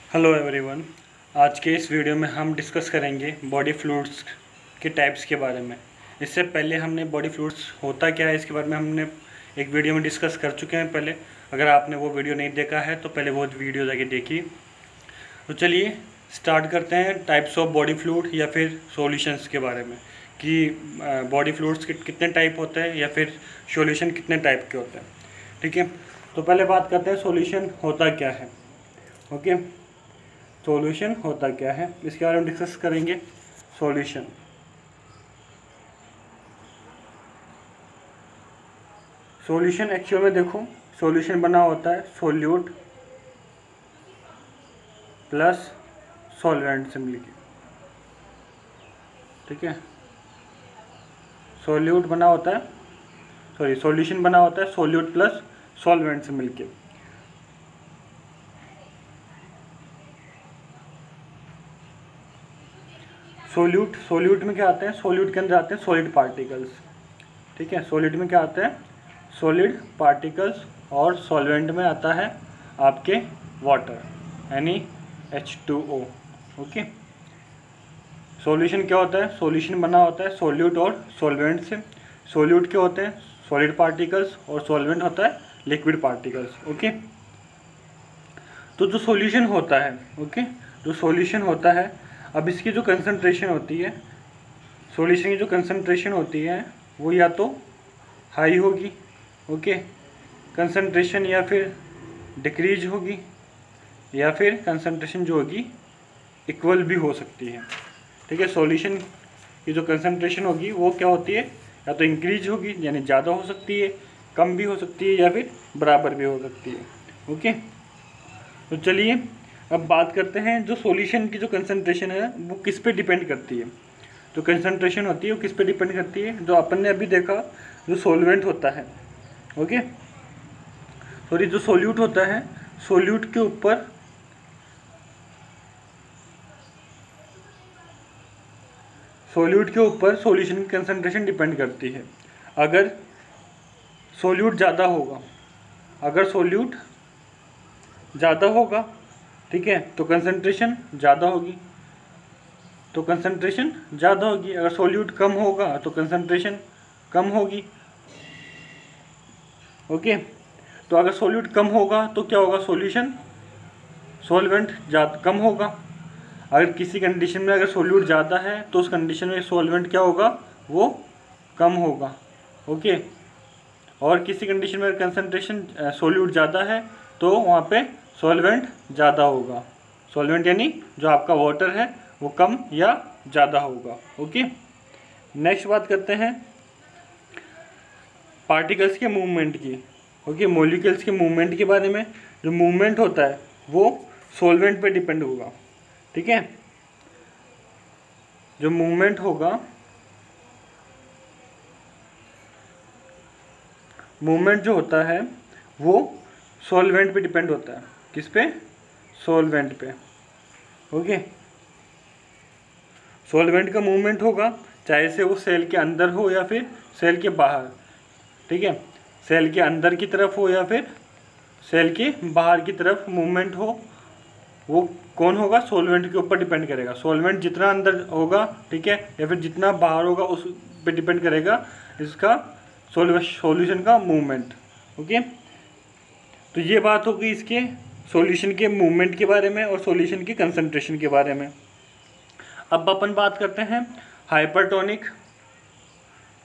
Hello everyone. आज के इस वीडियो में हम डिस्कस करेंगे बॉडी फ्लूइड्स के टाइप्स के बारे में। इससे पहले हमने बॉडी फ्लूइड्स होता क्या है इसके बारे में हमने एक वीडियो में डिस्कस कर चुके हैं पहले। अगर आपने वो वीडियो नहीं देखा है तो पहले वो वीडियो जाके देखिए। तो चलिए स्टार्ट करते हैं टाइप्स ऑफ बॉडी फ्लूइड या फिर सॉल्यूशंस के बारे में कि बॉडी फ्लूइड्स के कितने टाइप होते हैं या फिर सॉल्यूशन कितने टाइप के होते हैं। ठीक है, तो पहले बात करते हैं सॉल्यूशन होता क्या है। ओके, सॉल्यूशन होता क्या है इसके बारे में डिस्कस करेंगे। सॉल्यूशन एक्चुअल में देखो, सॉल्यूशन बना होता है सोल्यूट प्लस सॉल्वेंट से मिलके। ठीक है, सोल्यूट बना होता है सॉल्यूशन बना होता है सोल्यूट प्लस सॉल्वेंट से मिलके। सोल्यूट में क्या आते हैं, सोल्यूट के अंदर आते हैं सॉलिड पार्टिकल्स। ठीक है, सॉलिड में क्या आता है, सॉलिड पार्टिकल्स, और सॉल्वेंट में आता है आपके वाटर यानी H2O। ओके, सॉल्यूशन क्या होता है, सॉल्यूशन बना होता है सोल्यूट और सॉल्वेंट से। सोल्यूट क्या होते हैं, सॉलिड पार्टिकल्स, और सॉल्वेंट होता है लिक्विड पार्टिकल्स। ओके, तो जो सॉल्यूशन होता है, ओके, जो सॉल्यूशन होता है, अब इसकी जो कंसंट्रेशन होती है, सॉल्यूशन की जो कंसंट्रेशन होती है वो या तो हाई होगी, ओके, कंसंट्रेशन, या फिर डिक्रीज होगी, या फिर कंसंट्रेशन जो होगी इक्वल भी हो सकती है। ठीक है, सॉल्यूशन की जो कंसंट्रेशन होगी वो क्या होती है, या तो इंक्रीज होगी यानी ज़्यादा हो सकती है, कम भी हो सकती है, या फिर बराबर भी हो सकती है। ओके, तो चलिए अब बात करते हैं जो सॉल्यूशन की जो कंसंट्रेशन है वो किस पे डिपेंड करती है। जो कंसंट्रेशन होती है वो किस पे डिपेंड करती है, जो अपन ने अभी देखा जो सॉल्वेंट होता है, ओके, जो सोल्यूट होता है, सोल्यूट के ऊपर सॉल्यूशन की कंसंट्रेशन डिपेंड करती है। अगर सोल्यूट ज़्यादा होगा, ठीक है, तो कंसंट्रेशन ज़्यादा होगी, अगर सोल्यूट कम होगा तो कंसंट्रेशन कम होगी। ओके, तो अगर सोल्यूट कम होगा तो क्या होगा, सॉल्वेंट कम होगा। अगर किसी कंडीशन में अगर सोल्यूट ज़्यादा है तो उस कंडीशन में सॉल्वेंट क्या होगा, वो कम होगा। ओके, और किसी कंडीशन में कंसंट्रेशन सोल्यूट ज़्यादा है तो वहाँ पे सॉल्वेंट ज़्यादा होगा। सॉल्वेंट यानी जो आपका वाटर है वो कम या ज़्यादा होगा। ओके, नेक्स्ट बात करते हैं पार्टिकल्स के मूवमेंट की। ओके, मॉलिक्यूल्स के मूवमेंट के बारे में। जो मूवमेंट होता है वो सॉल्वेंट पे डिपेंड होगा। ठीक है, जो मूवमेंट होगा, मूवमेंट जो होता है वो सॉल्वेंट पे डिपेंड होता है। किस पे, सॉल्वेंट पे। ओके, सॉल्वेंट का मूवमेंट होगा, चाहे से वो सेल के अंदर हो या फिर सेल के बाहर। ठीक है, सेल के अंदर की तरफ हो या फिर सेल के बाहर की तरफ मूवमेंट हो, वो कौन होगा, सॉल्वेंट के ऊपर डिपेंड करेगा। सॉल्वेंट जितना अंदर होगा, ठीक है, या फिर जितना बाहर होगा उस पे डिपेंड करेगा इसका सॉल्यूशन का मूवमेंट। ओके, तो ये बात होगी इसके सॉल्यूशन के मूवमेंट के बारे में और सॉल्यूशन की कंसंट्रेशन के बारे में। अब अपन बात करते हैं हाइपरटोनिक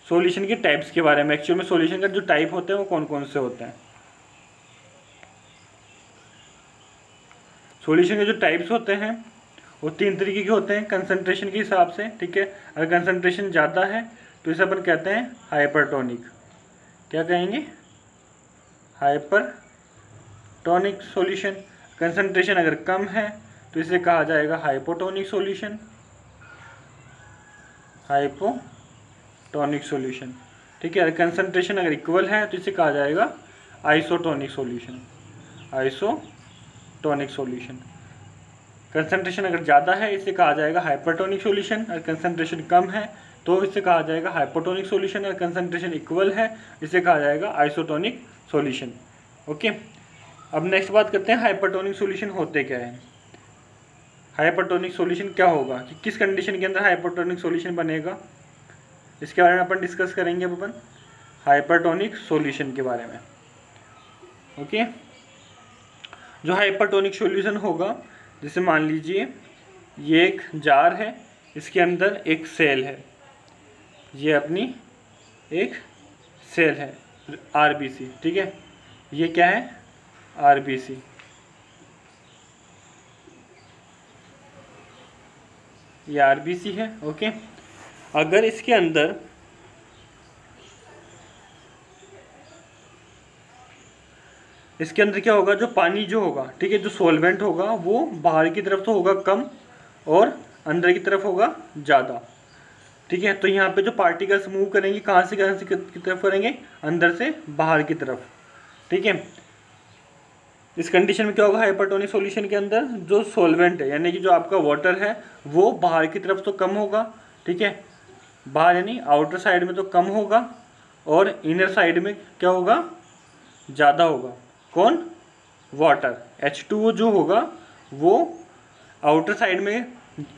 सॉल्यूशन के टाइप्स के बारे में। एक्चुअल में सॉल्यूशन का जो टाइप होते हैं वो कौन कौन से होते हैं। सॉल्यूशन के जो टाइप्स होते हैं वो 3 तरीके के होते हैं कंसंट्रेशन के हिसाब से। ठीक है, अगर कंसंट्रेशन ज़्यादा है तो इसे अपन कहते हैं हाइपरटोनिक। क्या कहेंगे, हाइपरटोनिक सॉल्यूशन। कंसंट्रेशन अगर कम है तो इसे कहा जाएगा हाइपोटोनिक सॉल्यूशन। Hypotonic solution. ठीक है, अगर कंसंट्रेशन अगर इक्वल है तो इसे कहा जाएगा isotonic solution. Isotonic solution. Concentration अगर ज़्यादा है इसे कहा जाएगा हाइपरटोनिक सॉल्यूशन। अगर कंसंट्रेशन कम है तो इसे कहा जाएगा हाइपोटोनिक सॉल्यूशन। अगर कंसंट्रेशन इक्वल है इसे कहा जाएगा आइसोटोनिक सॉल्यूशन। ओके, अब नेक्स्ट बात करते हैं हाइपरटोनिक सॉल्यूशन होते क्या है। हाइपरटोनिक सॉल्यूशन क्या होगा, कि किस कंडीशन के अंदर हाइपरटोनिक सॉल्यूशन बनेगा, इसके बारे में अपन डिस्कस करेंगे अब अपन हाइपरटोनिक सॉल्यूशन के बारे में। ओके, जो हाइपरटोनिक सॉल्यूशन होगा, जैसे मान लीजिए ये एक जार है, इसके अंदर एक सेल है, ये अपनी एक सेल है आरबीसी, ठीक है, ये क्या है आरबीसी, ये आरबीसी है। ओके, अगर इसके अंदर क्या होगा, जो पानी जो होगा, ठीक है, जो सॉल्वेंट होगा वो बाहर की तरफ तो होगा कम और अंदर की तरफ होगा ज़्यादा, ठीक है। तो यहाँ पे जो पार्टिकल्स मूव करेंगे कहाँ से की तरफ करेंगे, अंदर से बाहर की तरफ, ठीक है। इस कंडीशन में क्या होगा, हाइपरटोनिक सॉल्यूशन के अंदर जो सॉल्वेंट है यानी कि जो आपका वाटर है वो बाहर की तरफ तो कम होगा, ठीक है, बाहर यानी आउटर साइड में तो कम होगा और इनर साइड में क्या होगा, ज़्यादा होगा। कौन, वाटर, H2O जो होगा वो आउटर साइड में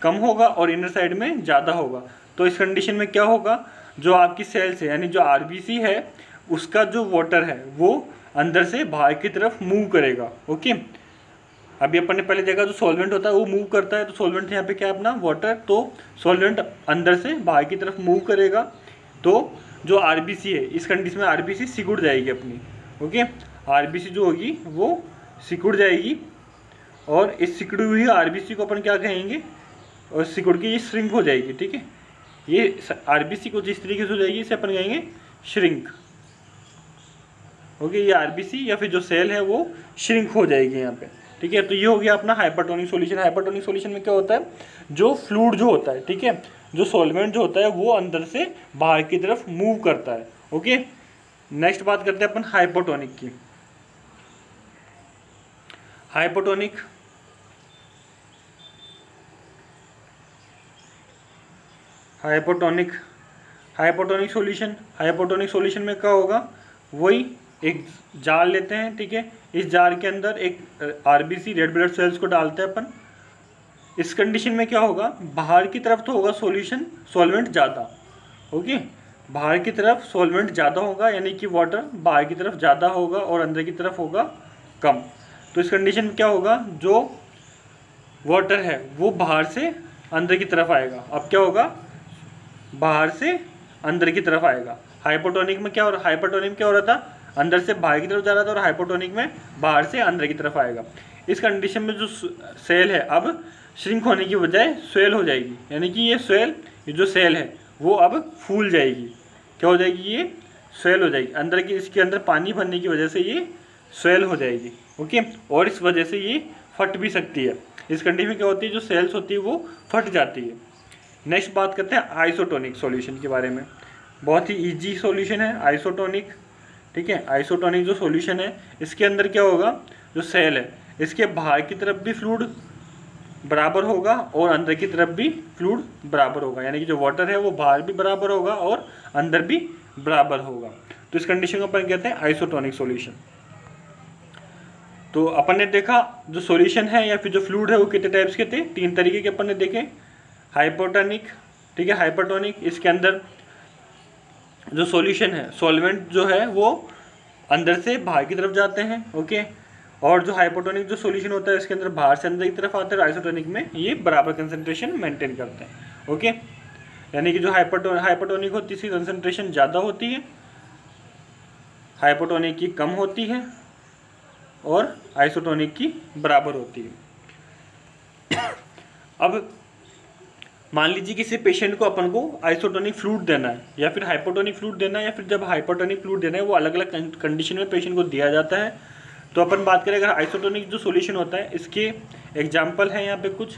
कम होगा और इनर साइड में ज़्यादा होगा। तो इस कंडीशन में क्या होगा, जो आपकी सेल्स है यानी जो आरबीसी है उसका जो वाटर है वो अंदर से बाहर की तरफ मूव करेगा। ओके, अभी अपन ने पहले देखा जो सॉल्वेंट होता है वो मूव करता है, तो सॉल्वेंट यहाँ पे क्या है अपना वाटर, तो सॉल्वेंट अंदर से बाहर की तरफ मूव करेगा, तो जो आरबीसी है इस कंडीशन में आरबीसी सिकुड़ जाएगी अपनी। ओके, आरबीसी जो होगी वो सिकुड़ जाएगी और इस सिकुड़ी हुई आरबीसी को अपन क्या कहेंगे, और सिकुड़ के ये श्रिंक हो जाएगी, ठीक है। ये आरबीसी को जिस तरीके से हो जाएगी इसे अपन कहेंगे श्रिंक। ओके, ये आरबीसी या फिर जो सेल है वो श्रिंक हो जाएगी यहाँ पे, ठीक है। तो ये हो गया अपना हाइपरटोनिक सॉल्यूशन। हाइपरटोनिक सॉल्यूशन में क्या होता है, जो फ्लूइड जो होता है, ठीक है, जो सॉल्वेंट जो होता है वो अंदर से बाहर की तरफ मूव करता है। ओके, नेक्स्ट बात करते हैं अपन हाइपोटोनिक की। हाइपोटोनिक सॉल्यूशन में क्या होगा, वही एक जार लेते हैं, ठीक है, इस जार के अंदर एक आरबीसी रेड ब्लड सेल्स को डालते हैं अपन। इस कंडीशन में क्या होगा, बाहर की तरफ तो होगा सॉल्वेंट ज़्यादा। ओके, बाहर की तरफ सॉल्वेंट ज़्यादा होगा यानी कि वाटर बाहर की तरफ ज़्यादा होगा और अंदर की तरफ होगा कम। तो इस कंडीशन में क्या होगा, जो वाटर है वो बाहर से अंदर की तरफ आएगा। अब क्या होगा, बाहर से अंदर की तरफ आएगा। हाइपोटोनिक में क्या हो रहा, हाइपोटोनिक में क्या हो रहा था, अंदर से बाहर की तरफ जा रहा था, और हाइपोटोनिक में बाहर से अंदर की तरफ आएगा। इस कंडीशन में जो सेल है अब श्रिंक होने की बजाय स्वेल हो जाएगी, यानी कि ये जो सेल है वो अब फूल जाएगी। क्या हो जाएगी, ये स्वेल हो जाएगी, अंदर की इसके अंदर पानी भरने की वजह से ये स्वेल हो जाएगी। ओके, और इस वजह से ये फट भी सकती है। इस कंडीशन में क्या होती है, जो सेल्स होती है वो फट जाती है। नेक्स्ट बात करते हैं आइसोटोनिक सॉल्यूशन के बारे में। बहुत ही इजी सॉल्यूशन है आइसोटोनिक, ठीक है। आइसोटोनिक जो सॉल्यूशन है इसके अंदर क्या होगा, जो सेल है इसके बाहर की तरफ भी फ्लूइड बराबर होगा और अंदर की तरफ भी फ्लूइड बराबर होगा, यानी कि जो वाटर है वो बाहर भी बराबर होगा और अंदर भी बराबर होगा। तो इस कंडीशन को अपन कहते हैं आइसोटोनिक सॉल्यूशन। तो अपन ने देखा जो सॉल्यूशन है या फिर जो फ्लूइड है वो कितने टाइप्स के थे, 3 तरीके के अपन ने देखे। हाइपोटोनिक, ठीक है, हाइपोटोनिक, इसके अंदर जो सॉल्यूशन है सॉल्वेंट जो है वो अंदर से बाहर की तरफ जाते हैं। ओके, और जो हाइपोटोनिक जो सॉल्यूशन होता है इसके अंदर बाहर से अंदर की तरफ आते हैं। आइसोटोनिक में ये बराबर कंसंट्रेशन मेंटेन करते हैं। ओके, यानी कि जो हाइपोटोनिक होती है इसकी कंसंट्रेशन ज़्यादा होती है, हाइपोटोनिक की कम होती है और आइसोटोनिक की बराबर होती है। अब मान लीजिए किसी पेशेंट को अपन को आइसोटोनिक फ्लूइड देना है या फिर हाइपोटोनिक फ्लूइड देना है या फिर जब हाइपोटोनिक फ्लूइड देना है, वो अलग अलग कंडीशन में पेशेंट को दिया जाता है। तो अपन बात करें अगर आइसोटोनिक जो सॉल्यूशन होता है इसके एग्जांपल हैं यहाँ पे कुछ,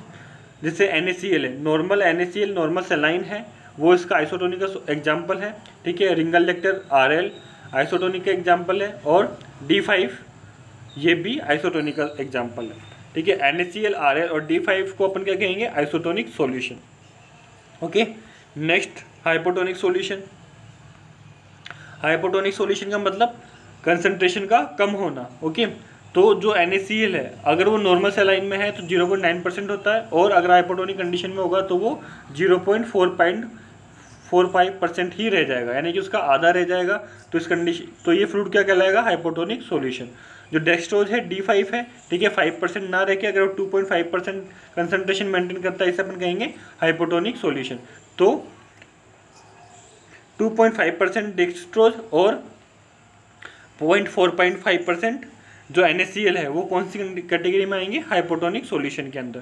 जैसे NaCl है, नॉर्मल NaCl नॉर्मल सेलाइन है, वो इसका आइसोटोनिक का एग्जाम्पल है, ठीक है। रिंगल लेक्टर Rl आइसोटोनिक का एग्जाम्पल है और D5 ये भी आइसोटोनिक का एग्जाम्पल है, ठीक है। NaCl, Rl और D5 को अपन क्या कहेंगे, isotonic solution. Okay, next hypotonic solution. Hypotonic solution का मतलब कंसंट्रेशन का कम होना। ओके, तो जो NaCl है अगर वो नॉर्मल सेलाइन में है तो 0.9% होता है, और अगर हाइपोटोनिक कंडीशन में होगा तो वो 0.45% ही रह जाएगा, यानी कि उसका आधा रह जाएगा। तो इस कंडीशन, तो ये फ्लूइड क्या कहलाएगा, हाइपोटोनिक सॉल्यूशन। जो डेक्सट्रोज है D5 है, ठीक है, 5% ना रह के अगर वो 2.5% कंसनट्रेशन मेंटेन करता है, इसे अपन कहेंगे हाइपोटोनिक सॉल्यूशन। तो 2.5% डेक्सट्रोज और 0.45% जो NaCl है वो कौन सी कैटेगरी में आएंगे, हाइपोटोनिक सॉल्यूशन के अंदर।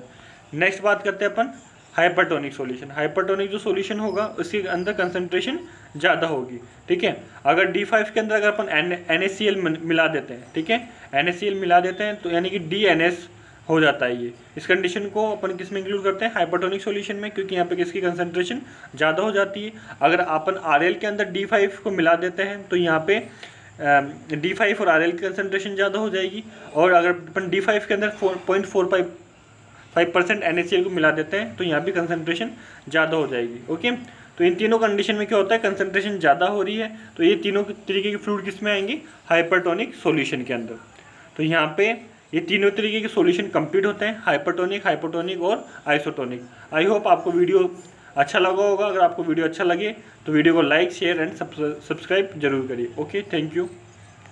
नेक्स्ट बात करते हैं अपन हाइपरटोनिक सॉल्यूशन। हाइपरटोनिक जो सॉल्यूशन होगा उसके अंदर कंसंट्रेशन ज़्यादा होगी, ठीक है। अगर D5 के अंदर अगर अपन NaCl मिला देते हैं, ठीक है, NaCl मिला देते हैं तो यानी कि DNS हो जाता है ये। इस कंडीशन को अपन किस में इंक्लूड करते हैं, हाइपरटोनिक सॉल्यूशन में, क्योंकि यहाँ पे किसकी कंसंट्रेशन ज़्यादा हो जाती है। अगर अपन RL के अंदर D5 को मिला देते हैं तो यहाँ पे D5 और RL की कंसंट्रेशन ज़्यादा हो जाएगी, और अगर अपन D5 के अंदर 0.45% NaCl को मिला देते हैं तो यहाँ भी कंसंट्रेशन ज़्यादा हो जाएगी। ओके, तो इन तीनों कंडीशन में क्या होता है, कंसंट्रेशन ज़्यादा हो रही है तो ये तीनों तरीके के फ्लूइड किस में आएंगे, हाइपरटोनिक सॉल्यूशन के अंदर। तो यहाँ पे ये तीनों तरीके के सॉल्यूशन कंप्लीट होते हैं, हाइपरटोनिक, हाइपोटोनिक और आइसोटोनिक। आई होप आपको वीडियो अच्छा लगा होगा। अगर आपको वीडियो अच्छा लगे तो वीडियो को लाइक, शेयर एंड सब्सक्राइब जरूर करिए। Okay, thank you.